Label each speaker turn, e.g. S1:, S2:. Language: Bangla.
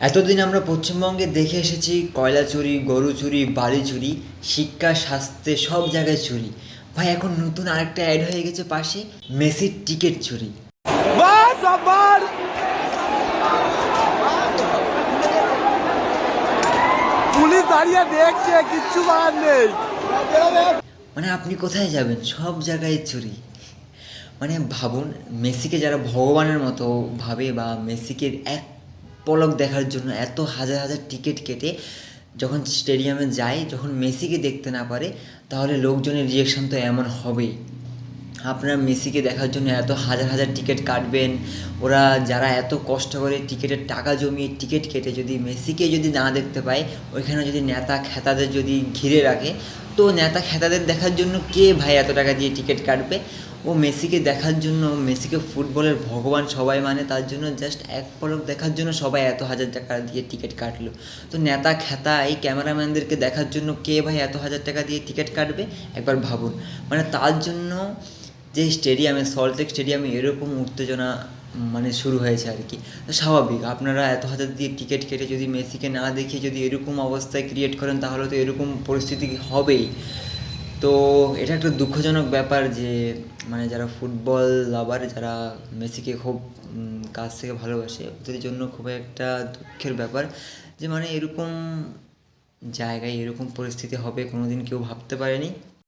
S1: এতদিন আমরা পশ্চিমবঙ্গে দেখে এসেছি কয়লা চুরি, গরু চুরি, বালি চুরি, শিক্ষা, স্বাস্থ্যে সব জায়গায় চুরি। ভাই এখন নতুন আরেকটা অ্যাড হয়ে গেছে পাশে, মেসির টিকিট চুরি।
S2: বাস আবার পুলিশ দাঁড়িয়ে দেখছে, কিচ্ছু করার নেই।
S1: মানে আপনি কোথায় যাবেন, সব জায়গায় চুরি। মানে ভাবুন, মেসিকে যারা ভগবানের মতো ভাবে বা মেসিকে এক পলক দেখার জন্য এত হাজার হাজার টিকিট কেটে যখন স্টেডিয়ামে যায়, যখন মেসিকে দেখতে না পারে, তাহলে লোকজনের রিয়েকশন তো এমন হবেই। আপনারা মেসিকে দেখার জন্য এত হাজার হাজার টিকিট কাটবেন, ওরা যারা এত কষ্ট করে টিকিটের টাকা জমিয়ে টিকিট কেটে যদি মেসিকে যদি না দেখতে পায়, ওইখানে যদি নেতা খেতাদের যদি ঘিরে রাখে, তো নেতা খেতাদের দেখার জন্য কে ভাই এত টাকা দিয়ে টিকিট কাটবে? ও মেসিকে দেখার জন্য, মেসিকে ফুটবলের ভগবান সবাই মানে, তার জন্য জাস্ট এক পলক দেখার জন্য সবাই এত হাজার টাকা দিয়ে টিকিট কাটলো। তো নেতা খেতা এই ক্যামেরাম্যানদেরকে দেখার জন্য কে ভাই এত হাজার টাকা দিয়ে টিকিট কাটবে? একবার ভাবুন। মানে তার জন্য যে স্টেডিয়ামে, সল্টলেক স্টেডিয়ামে এরকম উত্তেজনা মানে শুরু হয়েছে আর কি। তো স্বাভাবিক, আপনারা এত হাজার দিয়ে টিকিট কেটে যদি মেসিকে না দেখে যদি এরকম অবস্থায় ক্রিয়েট করেন, তাহলে তো এরকম পরিস্থিতি হবেই। তো এটা একটা দুঃখজনক ব্যাপার যে মানে যারা ফুটবল লাভার, যারা মেসিকে খুব কাছ থেকে ভালোবাসে, ওদের জন্য খুব একটা দুঃখের ব্যাপার যে মানে এরকম জায়গায় এরকম পরিস্থিতি হবে কোনোদিন কেউ ভাবতে পারেনি।